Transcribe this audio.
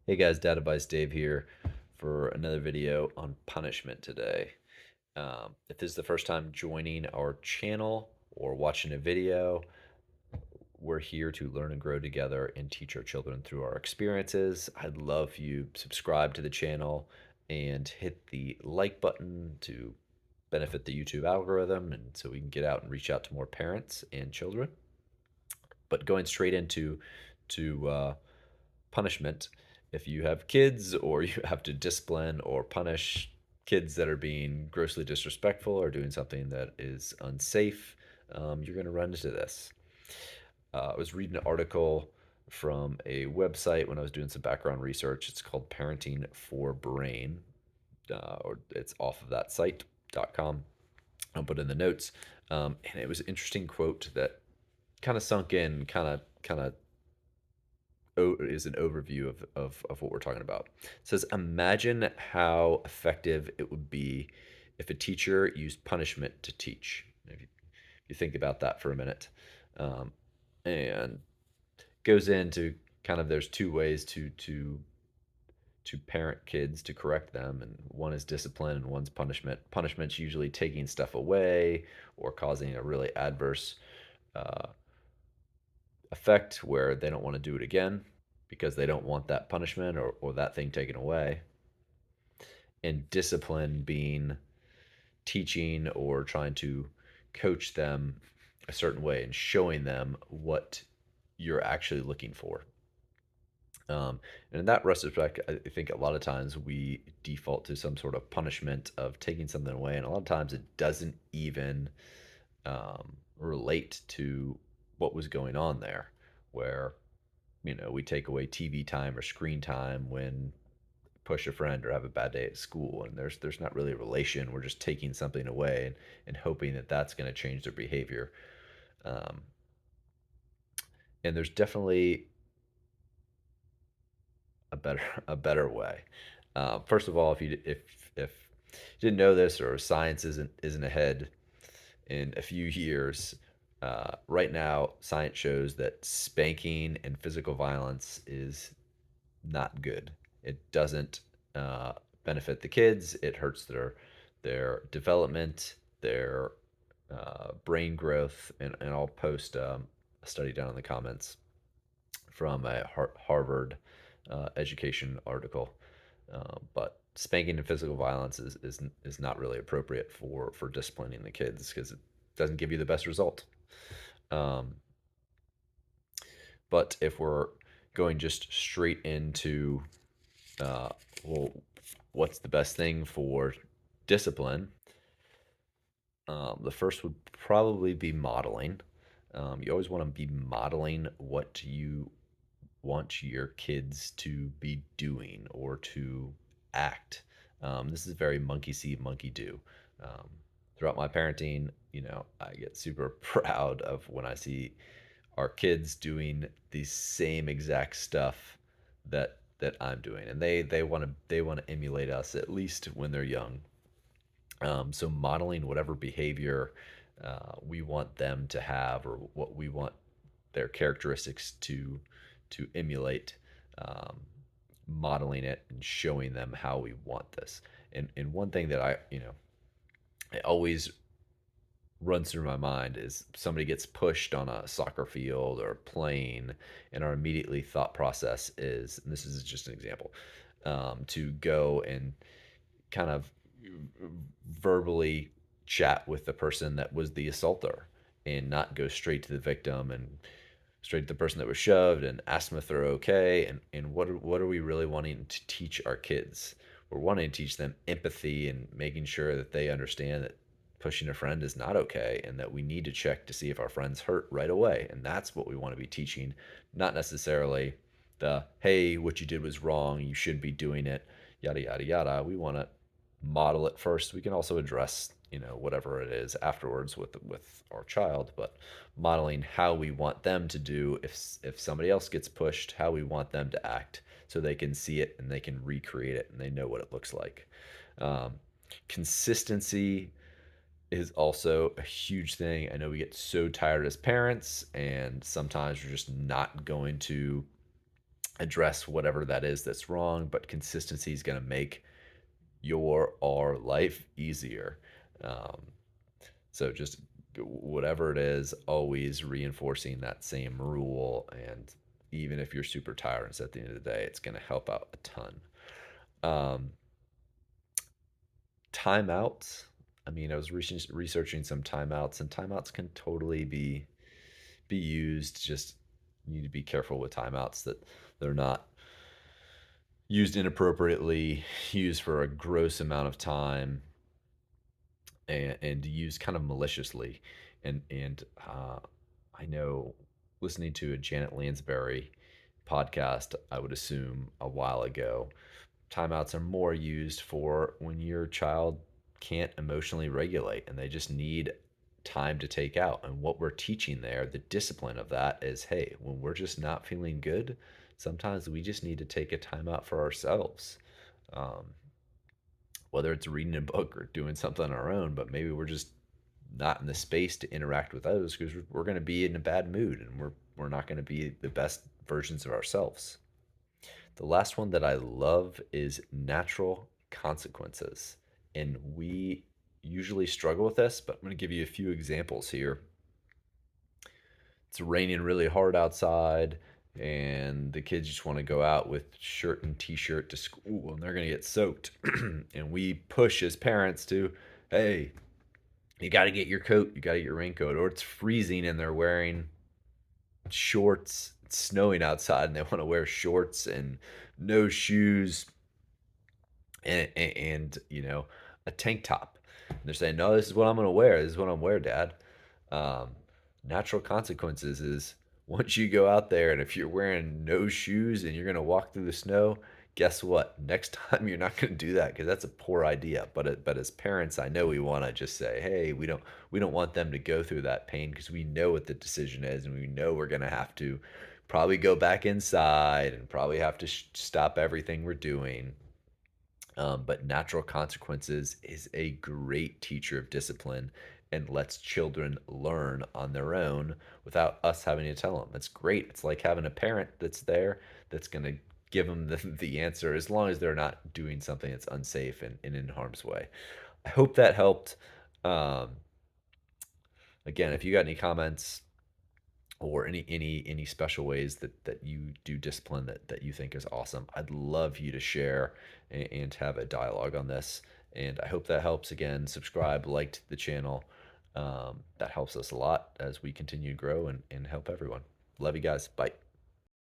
Hey guys, Dadadvice Dave here for another video on punishment today. If this is the first time joining our channel or watching a video, we're here to learn and grow together and teach our children through our experiences. I'd love if you subscribe to the channel and hit the like button to benefit the YouTube algorithm and so we can get out and reach out to more parents and children. But going straight into punishment, if you have kids or you have to discipline or punish kids that are being grossly disrespectful or doing something that is unsafe, you're going to run into this. I was reading an article from a website when I was doing some background research. It's called Parenting for Brain, or it's off of that site.com. I'll put in the notes. And it was an interesting quote that kind of sunk in, kind of is an overview of what we're talking about. It says, imagine how effective it would be if a teacher used punishment to teach. If you think about that for a minute, um, and goes into kind of there's two ways to parent kids to correct them, and one is discipline and one's punishment. Punishment's usually taking stuff away or causing a really adverse uh, effect where they don't want to do it again because they don't want that punishment or that thing taken away. And discipline being teaching or trying to coach them a certain way and showing them what you're actually looking for. And in that retrospect, I think a lot of times we default to some sort of punishment of taking something away, and a lot of times it doesn't even relate to what was going on there, where we take away TV time or screen time when push a friend or have a bad day at school, and there's not really a relation. We're just taking something away and hoping that that's going to change their behavior. Um, and there's definitely a better way. First of all, if you didn't know this or science isn't ahead in a few years, right now science shows that spanking and physical violence is not good. It doesn't uh, benefit the kids. It hurts their development, their brain growth, and I'll post a study down in the comments from a Harvard education article. But spanking and physical violence is not really appropriate for disciplining the kids because it doesn't give you the best result. Um, but if we're going just straight into uh, well, what's the best thing for discipline? The first would probably be modeling. You always want to be modeling what you want your kids to be doing or to act. This is very monkey see, monkey do. Um, Throughout my parenting, I get super proud of when I see our kids doing the same exact stuff that I'm doing, and they want to emulate us at least when they're young. So modeling whatever behavior we want them to have or what we want their characteristics to emulate, um, modeling it and showing them how we want this. And one thing that I always runs through my mind is somebody gets pushed on a soccer field or plane, and our immediately thought process is, and this is just an example, to go and kind of verbally chat with the person that was the assaulter and not go straight to the victim and straight to the person that was shoved and ask them if they're okay. And what are we really wanting to teach our kids? We're wanting to teach them empathy and making sure that they understand that pushing a friend is not okay and that we need to check to see if our friend's hurt right away. And that's what we want to be teaching, not necessarily the, hey, what you did was wrong, you shouldn't be doing it, yada yada yada. We want to model it first. We can also address whatever it is afterwards with our child, but modeling how we want them to do if somebody else gets pushed, how we want them to act, so they can see it and they can recreate it and they know what it looks like. um, Consistency is also a huge thing. I know we get so tired as parents, and sometimes we're just not going to address whatever that is that's wrong, but consistency is going to make your our life easier. Um, so just whatever it is, always reinforcing that same rule. And even if you're super tired, at the end of the day, it's going to help out a ton. Um, Timeouts. I mean, I was researching some timeouts, and timeouts can totally be used. Just you need to be careful with timeouts that they're not used inappropriately, used for a gross amount of time, and used kind of maliciously. And I know listening to a Janet Lansbury podcast, I would assume a while ago, timeouts are more used for when your child can't emotionally regulate and they just need time to take out. And what we're teaching there, the discipline of that is, hey, when we're just not feeling good, sometimes we just need to take a time out for ourselves. Um, whether it's reading a book or doing something on our own, but maybe we're just not in the space to interact with others because we're going to be in a bad mood and we're not going to be the best versions of ourselves. The last one that I love is natural consequences. And we usually struggle with this, but I'm going to give you a few examples here. It's raining really hard outside, and the kids just want to go out with shirt and t-shirt to school, and they're going to get soaked. And we push as parents to, hey, you got to get your coat, you got to get your raincoat, or it's freezing and they're wearing shorts. It's snowing outside and they want to wear shorts and no shoes and a tank top. And they're saying, "No, this is what I'm going to wear. This is what I'm wear, Dad." Um, Natural consequences is once you go out there and if you're wearing no shoes and you're going to walk through the snow, guess what? Next time you're not going to do that because that's a poor idea. But as parents, I know we want to just say, "Hey, we don't want them to go through that pain because we know what the decision is and we know we're going to have to probably go back inside and probably have to stop everything we're doing." But natural consequences is a great teacher of discipline and lets children learn on their own without us having to tell them. It's great. It's like having a parent that's there that's going to give them the answer as long as they're not doing something that's unsafe and in harm's way. I hope that helped. Um, Again, if you got any comments, or any special ways that you do discipline that you think is awesome, I'd love you to share and have a dialogue on this. And I hope that helps. Again, subscribe, like the channel. That helps us a lot as we continue to grow and help everyone. Love you guys. Bye.